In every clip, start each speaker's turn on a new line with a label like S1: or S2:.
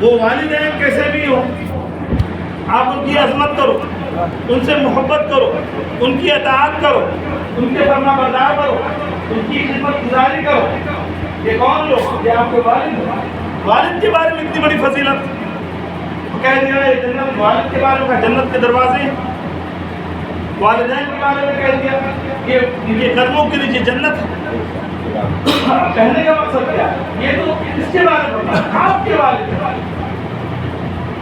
S1: وہ والدین کیسے بھی ہوں، آپ ان کی عظمت کرو، ان سے محبت کرو، ان کی اطاعت کرو، ان کے فرما بردار کرو، ان کی خدمت گزاری کرو۔ یہ کون لوگ؟ یہ آپ کے والد کے بارے میں اتنی بڑی فضیلت کہہ دیا ہے جنت، والد کے بارے میں جنت کے دروازے ہیں، والدین کے بارے میں کہہ دیا کہ ان کے قدموں کے نیچے جنت ہے۔ کہنے کا مقصد کیا ہے؟ یہ تو اس کے بارے میں آپ کے والد کے بارے میں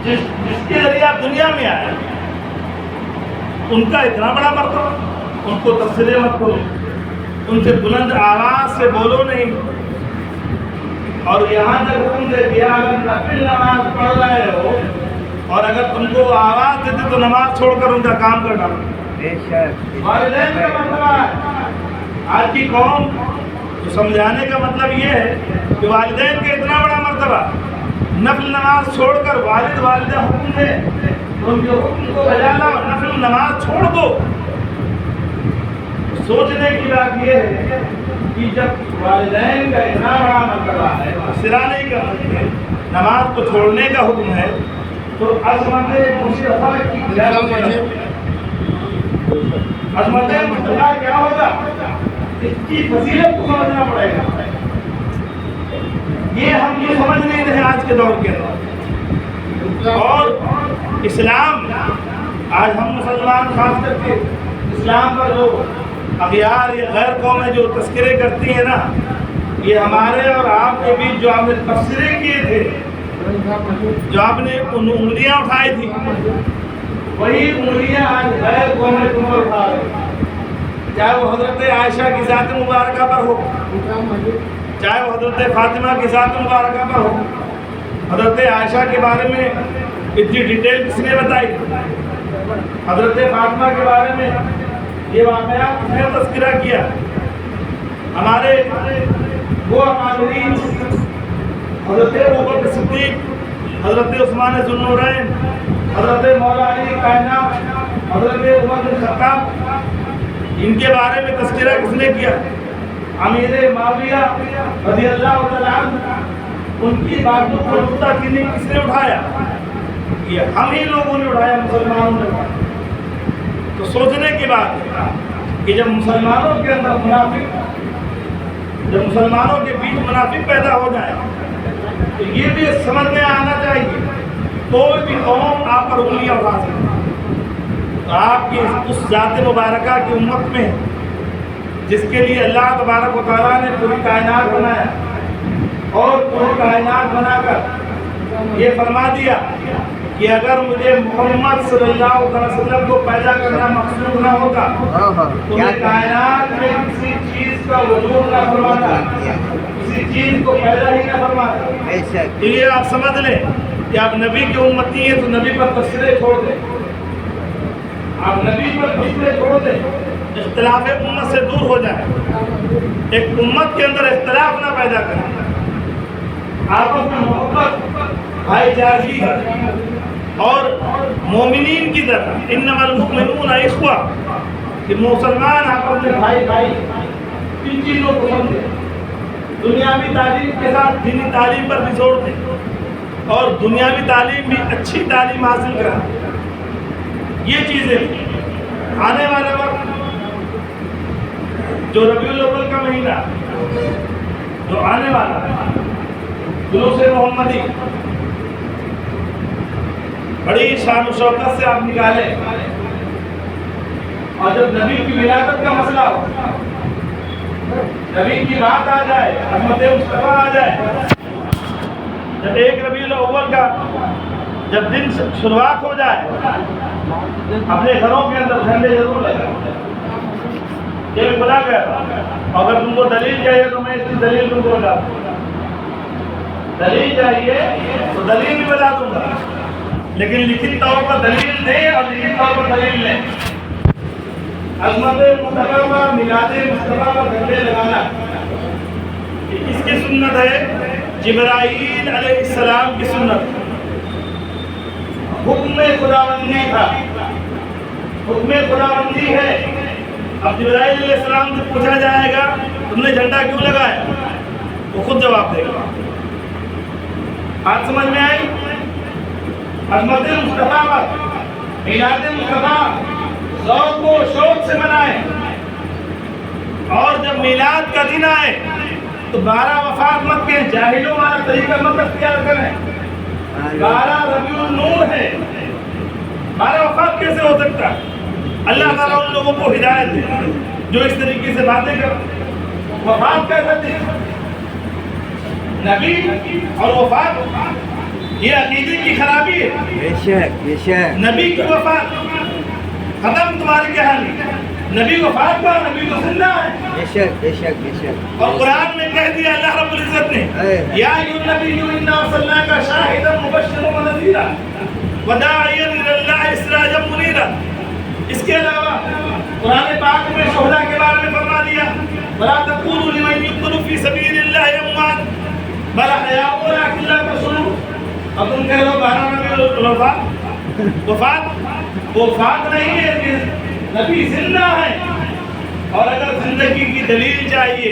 S1: جس کے ذریعے آپ دنیا میں آئے، ان کا اتنا بڑا مرتبہ، ان کو تبصرے مت کرو، ان سے بلند آواز سے بولو نہیں۔ اور یہاں تک حکم دے دیا اگر نفل نماز پڑھ رہے ہو اور اگر تم کو آواز دیتے تو نماز چھوڑ کر ان کا کام کر ڈالو۔ والدین کا مرتبہ ہے۔ آج کی قوم تو سمجھانے کا مطلب یہ ہے کہ والدین کا اتنا بڑا مرتبہ، نفل نماز چھوڑ کر والد والدہ حکم دے تو ان کے حکم کو بجا لاؤ، نفل نماز چھوڑ دو۔ سوچنے کی بات یہ ہے کہ جب والدین کا اتنا بڑا مرتبہ ہے، سرا نہیں کر سکتے، نماز کو چھوڑنے کا حکم ہے، تو عظمت مصطفیٰ کی عظمت مصطفیٰ کیا ہوگا؟ اس کی فضیلت کو سمجھنا پڑے گا۔ یہ ہم یہ سمجھ نہیں رہے آج کے دور کے اندر۔ اور اسلام، آج ہم مسلمان خاص کر کے اسلام پر جو اغیار یا غیر قومیں جو تذکرے کرتی ہیں نا، یہ ہمارے اور آپ کے بیچ جو آپ نے تبصرے کیے تھے، جو آپ نے انگلیاں اٹھائی تھی، وہی انگلیاں آج غیر قومیں تم پر اٹھا رہے، چاہے وہ حضرت عائشہ کی ذات مبارکہ پر ہو، چاہے وہ حضرت فاطمہ کی ذات مبارکہ پر ہو۔ حضرت عائشہ کے بارے میں اتنی ڈیٹیل کس نے بتائی؟ حضرت فاطمہ کے بارے میں یہ واقعات کس نے تذکرہ کیا؟ ہمارے وہ اکابرین حضرت ابوبکر صدیق، حضرت عثمان ذو النورین، حضرت مولا علی کائنات، حضرت عمر بن خطاب، ان کے بارے میں تذکرہ کس نے کیا؟ امیر معاویہ رضی اللہ تعالیٰ عنہ، ان کی باتوں کو نقطہ چینی کس نے اٹھایا؟ یہ ہم ہی لوگوں نے اٹھایا، مسلمانوں نے اٹھایا۔ تو سوچنے کی بات ہے کہ جب مسلمانوں کے اندر جب مسلمانوں کے بیچ منافق پیدا ہو جائے تو یہ بھی سمجھ میں آنا چاہیے کوئی بھی قوم آپ پر انگلیاں اٹھا سکتی، تو آپ کی اس ذات مبارکہ کی امت میں جس کے لیے اللہ تبارک و تعالیٰ نے پوری کائنات بنایا اور پوری کائنات بنا کر یہ فرما دیا کہ اگر مجھے محمد صلی اللہ علیہ وسلم کو پیدا کرنا مقصود نہ ہوتا تو میں کائنات میں کسی چیز کا وجود نہ فرماتا، کسی چیز کو پیدا ہی نہ فرماتا۔ تو یہ آپ سمجھ لیں کہ آپ نبی کی امتی ہیں تو نبی پر تبصرے چھوڑ دیں، آپ نبی پر تبصرے چھوڑ دیں، اختلاف امت سے دور ہو جائے، ایک امت کے اندر اختلاف نہ پیدا کریں، آپس میں محبت بھائی چارگی اور مومنین کی طرح انما المؤمنون اخوہ، کہ مسلمان آپس میں بھائی ان چیزوں کو سمجھیں، دنیاوی تعلیم کے ساتھ دینی تعلیم پر بھی زور دیں اور دنیاوی تعلیم بھی اچھی تعلیم حاصل کریں۔ یہ چیزیں آنے والا وقت جو ربیع الاول کا مہینہ جو آنے والا ہے، جلوس محمدی بڑی شان و شوکت سے آپ نکالیں، اور جب نبی کی ولادت کا مسئلہ ہو، نبی کی بات آ جائے، عظمت مصطفیٰ آ جائے، جب ایک ربیع الاول کا جب دن شروعات ہو جائے، اپنے گھروں کے اندر جھنڈے ضرور لگائیں۔ یہ بھی بلا گیا، اگر تم کو دلیل چاہیے تو میں اس کی دلیل تم کو بتا دوں، دلیل چاہیے تو دلیل بھی بتا دوں گا، لیکن لکھت طور پر دلیل دیں اور لکھت طور پر دلیل لیں۔ عظمت مصطفیٰ پر، میلاد مصطفیٰ پر جھنڈے لگانا اس کی سنت ہے، جبرائیل علیہ السلام کی سنت، حکم خداوندی تھا، حکم خداوندی ہے۔ اب جبرائیل علیہ السلام سے پوچھا جائے گا تم نے جھنڈا کیوں لگایا، وہ خود جواب دے گا۔ بات سمجھ میں آئی؟ عظمت مصطفیٰ پر میلاد مصطفیٰ ذوق و شوق سے منائیں، اور جب میلاد کا دن آئے تو 12 وفات مت کہیں، جاہلوں والا طریقہ مت اختیار کریں۔ 12 ربیع النور ہے، 12 وفات کیسے ہو سکتا ہے؟ اللہ تعالیٰ ان لوگوں کو ہدایت دے جو اس طریقے سے باتیں کرتے۔ وفات کیسے تھی؟ نبی اور وفات یہ عقیدے کی خرابی ہے۔
S2: بے شک
S1: نبی کی وفات ختم تمہاری کہانی، نبی وفات کا، نبی تو زندہ ہے۔
S2: بے شک
S1: اور قرآن میں کہہ دیا اللہ رب العزت نے، یا ایھا النبی انا ارسلناک شاہدا مبشرا ونذیرا وداعیا الی اللہ سراجا منیرا۔ اس کے علاوہ قرآن پاک میں شہداء کے بارے میں فرما دیا، ولا تقولوا لمن يقتل في سبيل الله اموات بل احیاء ولکن لا تشعرون۔ اب تم کہہ رہو 12 ربیع الوفات، وفات نہیں ہے، نبی زندہ ہے۔ اور اگر زندگی کی دلیل چاہیے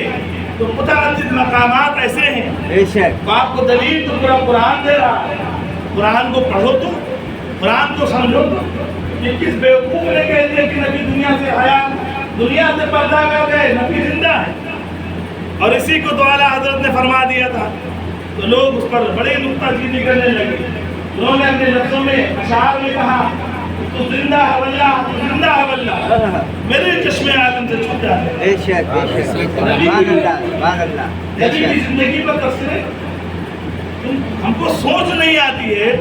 S1: تو متعدد مقامات ایسے ہیں،
S2: بے شک
S1: تو آپ کو دلیل تو پورا قرآن دے رہا ہے۔ قرآن کو پڑھو تو، قرآن کو سمجھو تو۔ یہ کس بیوقوف نے کہہ دیا کہ نبی دنیا سے حیات، دنیا سے پردہ کر گئے، نبی زندہ ہے؟ اور اسی کو تو اعلیٰ حضرت نے فرما دیا تھا، تو لوگ اس پر بڑی نکتہ چینی کرنے لگے۔ انہوں نے اپنے لفظوں میں اشعار میں کہا تو زندہ ہے واللہ، تو زندہ ہے واللہ، میرے چشمے عالم سے چھوٹا ہے۔
S2: بے شک سبحان اللہ
S1: نبی کی زندگی پر تفسیر ہم کو سوچ نہیں آتی ہے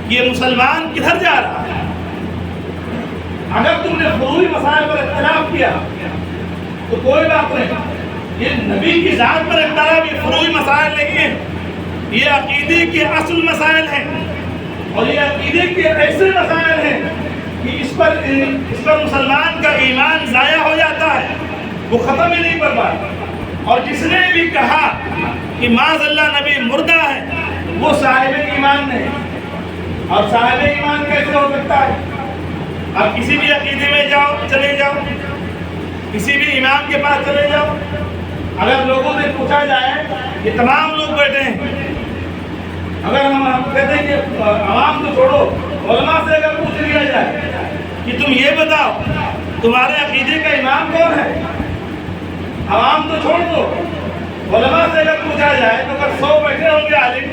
S1: کہ یہ مسلمان کدھر جا رہا ہے۔ اگر تم نے فروعی مسائل پر اختلاف کیا تو کوئی بات نہیں، یہ نبی کی ذات پر اختلاف یہ فروعی مسائل نہیں ہیں، یہ عقیدے کے اصل مسائل ہیں، اور یہ عقیدے کے ایسے مسائل ہیں کہ اس پر مسلمان کا ایمان ضائع ہو جاتا ہے، وہ ختم ہی نہیں کر پاتا۔ اور جس نے بھی کہا کہ معاذ اللہ نبی مردہ ہے، وہ صاحب ایمان نہیں۔ اور صاحب ایمان کیسے ہو سکتا ہے؟ آپ کسی بھی عقیدے میں جاؤ، چلے جاؤ، کسی بھی امام کے پاس چلے جاؤ، اگر لوگوں سے پوچھا جائے، یہ تمام لوگ بیٹھے ہیں، اگر ہم کہتے ہیں کہ عوام تو چھوڑو، علماء سے اگر پوچھ لیا جائے کہ تم یہ بتاؤ تمہارے عقیدے کا امام کون ہے، عوام تو چھوڑ دو، علماء سے اگر پوچھا جائے تو اگر 100 بیٹھے ہوں گے عالم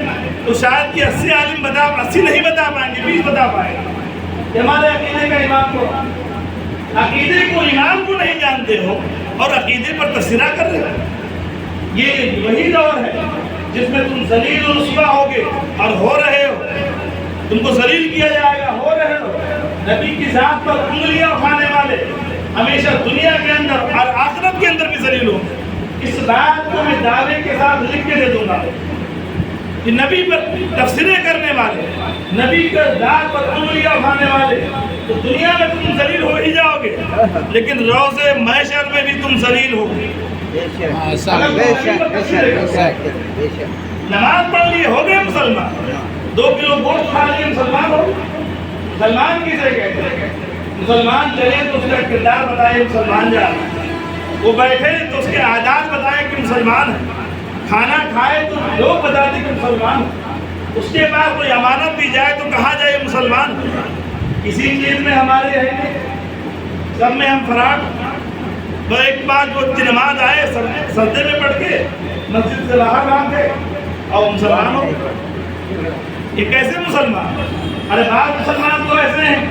S1: تو شاید کہ 80 عالم 80 نہیں بتا پائیں گے، 20 بتا پائیں گے کہ ہمارے عقیدے کا امام کو۔ عقیدے کو امام کو نہیں جانتے ہو اور عقیدے پر تبصرہ کر رہے ہو۔ یہ وہی دور ہے جس میں تم ذلیل و رسوا ہوگے اور ہو رہے ہو، تم کو ذلیل کیا جائے گا، ہو رہے ہو۔ نبی کی ذات پر انگلیاں اٹھانے والے ہمیشہ دنیا کے اندر اور آخرت کے اندر بھی ذلیل ہوں گے۔ اس بات کو میں دعوے کے ساتھ لکھ کے دے دوں گا کہ نبی پر تبصرے کرنے والے، نبی کے ذات پر انگلیاں اٹھانے والے تو دنیا میں تم ذلیل ہو ہی جاؤ گے، لیکن روز محشر میں بھی تم ذلیل ہو گے۔ نماز پڑھ لیے ہو گئے مسلمان، 2 کلو گوشت کھا لیے مسلمان ہو۔ مسلمان کسے کہتے ہیں؟ مسلمان چلے تو اس کا کردار بتائے مسلمان جا، وہ بیٹھے تو اس کے عادات بتائے کہ مسلمان ہے، کھانا کھائے تو لوگ بتاتے کہ مسلمان ہے، اس کے بعد کوئی امانت دی جائے تو کہا جائے مسلمان ہے۔ کسی چیز میں ہمارے ہے سب میں ہم فراڈ۔ وہ ایک بار جو نماز آئے سجدے میں پڑھ کے مسجد سے باہر آ گئے اور مسلمان ہو، یہ کیسے مسلمان؟ ارے بعض مسلمان تو ایسے ہیں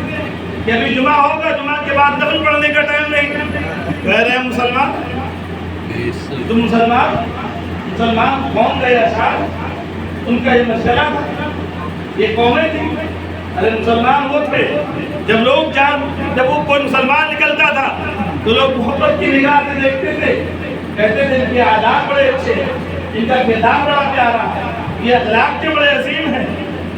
S1: کہ ابھی جمعہ ہوگا، جمعہ کے بعد نفل پڑھنے کا ٹائم نہیں، کہہ رہے ہیں مسلمان۔ تم مسلمان قوم کا یہ اشعار، ان کا یہ مسئلہ تھا، یہ قومیں تھیں۔ ارے مسلمان وہ تھے جب وہ کوئی مسلمان نکلتا تھا تو لوگ محبت کی نگاہ سے دیکھتے تھے، کہتے تھے ان کے عادات بڑے اچھے ہیں، ان کا کردار بڑا پیارا ہے، یہ اخلاق کے بڑے عظیم ہیں،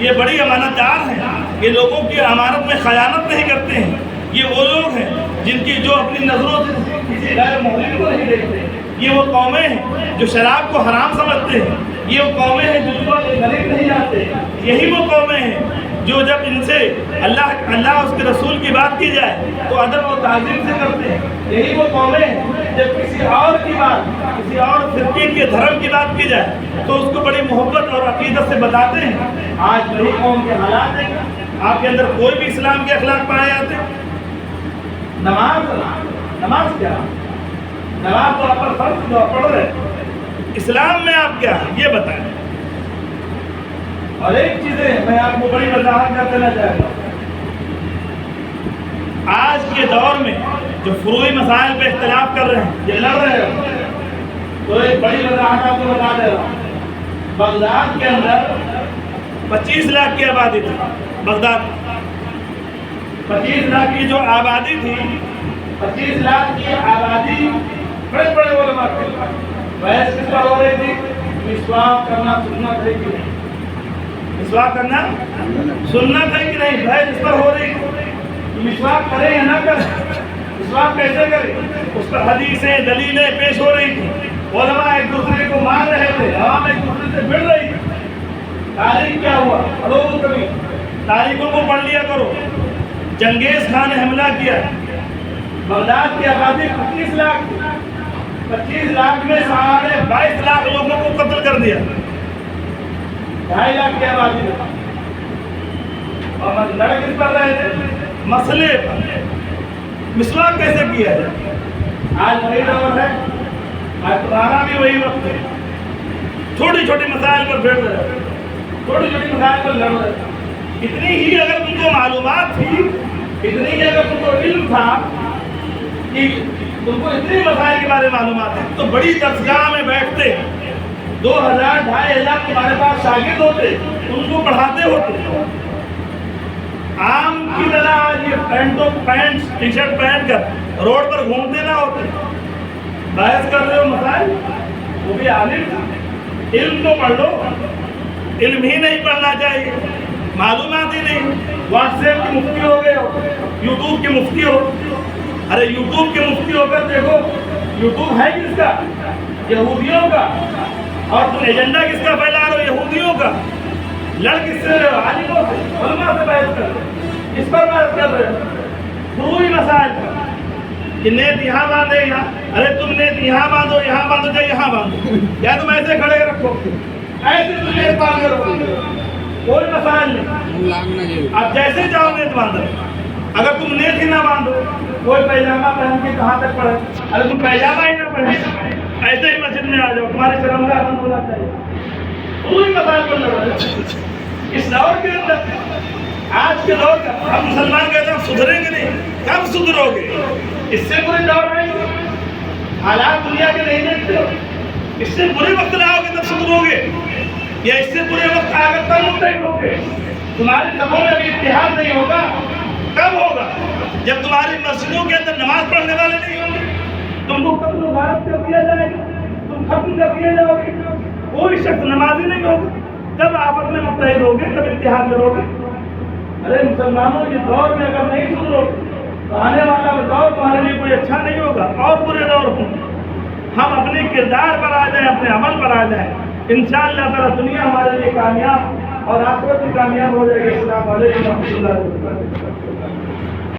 S1: یہ بڑی امانت دار ہیں، یہ لوگوں کی امانت میں خیانت نہیں کرتے ہیں، یہ وہ لوگ ہیں جن کی جو اپنی نظروں سے کسی غیر محرم کو نہیں دیکھتے، یہ وہ قومیں ہیں جو شراب کو حرام سمجھتے ہیں، یہ وہ قومیں ہیں جو صبح کے غریب نہیں جاتے، یہی وہ قومیں ہیں جو جب ان سے اللہ اس کے رسول کی بات کی جائے تو ادب و تعظیم سے کرتے ہیں، یہی وہ قومیں ہیں جب کسی اور کی بات، کسی اور فرقے کے دھرم کی بات کی جائے تو اس کو بڑی محبت اور عقیدت سے بتاتے ہیں۔ آج وہی قوم کے حالات ہیں، آپ کے اندر کوئی بھی اسلام کے اخلاق پائے جاتے؟ نماز کیا؟ نماز تو آپ پر فرض جو پڑھ رہے ہیں، اسلام میں آپ کیا ہے یہ بتائیں۔ اور ایک چیز ہے میں آپ کو بڑی وضاحت کر دینا چاہتا ہوں، آج کے دور میں جو فروعی مسائل پہ اختلاف کر رہے ہیں، یہ لڑ رہے ہیں، تو ایک بڑی وضاحت آپ کو بتا دے رہا ہوں۔ بغداد کے اندر 25 لاکھ کی آبادی تھی، بغداد 25 لاکھ کی جو آبادی تھی، 25 لاکھ کی آبادی بڑے بڑے علماء تھے، بحث کس پر ہو رہی تھی؟ مسواک کرنا سنت ہے کہ نہیں، مسواک کرنا سنت ہے کہ نہیں، بحث اس پر ہو رہی تھی۔ مسواک کریں یا نہ کریں، مسواک کیسے کریں، اس پر حدیثیں دلیلیں پیش ہو رہی تھی، علماء ایک دوسرے کو مار رہے تھے، عوام ایک دوسرے سے بڑھ رہی تھی۔ تاریخ کیا ہوا؟ پڑھو کبھی تاریخوں کو پڑھ لیا کرو۔ چنگیز خان نے حملہ کیا، بغداد کی آبادی 25 لاکھ، 25 لاکھ میں 22 لاکھ لوگوں کو قتل کر دیا، 2.5 لاکھ کی آبادی میں، اور لڑ کس پر رہے تھے؟ مسئلے پر۔ مسواک کیسے کیا ہے؟ آج وہی دور ہے، آج تمہارا بھی وہی وقت ہے، چھوٹی چھوٹی مسائل پر بھیڑ رہے ہیں، چھوٹی چھوٹی مسائل پر لڑ رہے ہیں۔ اتنی ہی اگر تم کو معلومات تھی، اتنی ہی اگر تم کو علم تھا کہ تم کو اتنی مسائل کے بارے میں معلومات ہے، تو بڑی درسگاہ میں بیٹھتے، 2000 2500 تمہارے پاس شاگرد ہوتے، ان کو پڑھاتے ہوتے۔ عام کی طرح آج یہ پینٹ ٹی شرٹ پہن کر روڈ پر گھومتے نہ ہوتے، بحث کر رہے ہو مسائل، وہ بھی عالم، علم تو پڑھ لو۔ علم ہی نہیں پڑھنا چاہیے، معلومات ہی نہیں، واٹس ایپ کے مفتی ہو گئے ہو، یوٹیوب کے مفتی ہو۔ ارے یوٹیوب کے مفتی ہو کر دیکھو، یوٹیوب ہے کس کا؟ یہودیوں کا، اور تم ایجنڈا کس کا پھیلا رہے ہو؟ یہودیوں کا۔ لڑ کس سے رہے ہو؟ عالموں سے، علماء سے بحث کر رہے ہو، اس پر بحث کر رہے ہو، فروعی مسائل پر کہ نیت یہاں باندھے یہاں، ارے تم نیت یہاں باندھو، یہاں باندھو یا یہاں باندھو، یا تم ایسے کھڑے رکھو، ایسے تم نیت باندھ کر رکھو، کوئی مسائل نہیں، اب جیسے چاہو نیت باندھو۔ اگر تم نیت ہی نہ باندھو، کوئی پیجامہ پہن کے کہاں تک پڑھے، اگر تم پیجامہ ہی نہ پہنے، ایسے ہی مسجد میں آ جاؤ، تمہاری شرمگاہ بند ہونا چاہیے۔ کوئی مسائل پر لڑ رہے ہیں اس دور کے اندر، آج کے دور کا۔ ہم مسلمان کہتے ہیں سدھریں گے نہیں، کب سدھرو گے؟ اس سے برے دور آئیں گے، حالات دنیا کے نہیں دیکھتے ہو، اس سے برے وقت لاؤ گے تب سدھرو گے، یا اس سے برے وقت آ کر تب متحد ہوگے؟ تمہاری سبوں میں ابھی اتحاد نہیں ہوگا، کب ہوگا؟ جب تمہاری مسجدوں کے اندر نماز پڑھنے والے نہیں ہوں گے، تم کو قتل و غارت کر دیا جائے گا، تم ختم کر دیے جاؤ گے، کوئی شخص نمازی نہیں ہوگا۔ جب آپس میں متحد ہوگے تب اتحاد کرو گے۔ ارے مسلمانوں کے دور میں اگر نہیں سدھرو تو آنے والا دور تمہارے لیے کوئی اچھا نہیں ہوگا، اور برے دور ہوں۔ ہم اپنے کردار پر آ جائیں، اپنے عمل پر آ جائیں، انشاءاللہ تعالی دنیا ہمارے لیے کامیاب اور آخرت بھی کامیاب ہو جائے گی۔ السلام علیکم و رحمۃ اللہ وبرکاتہ۔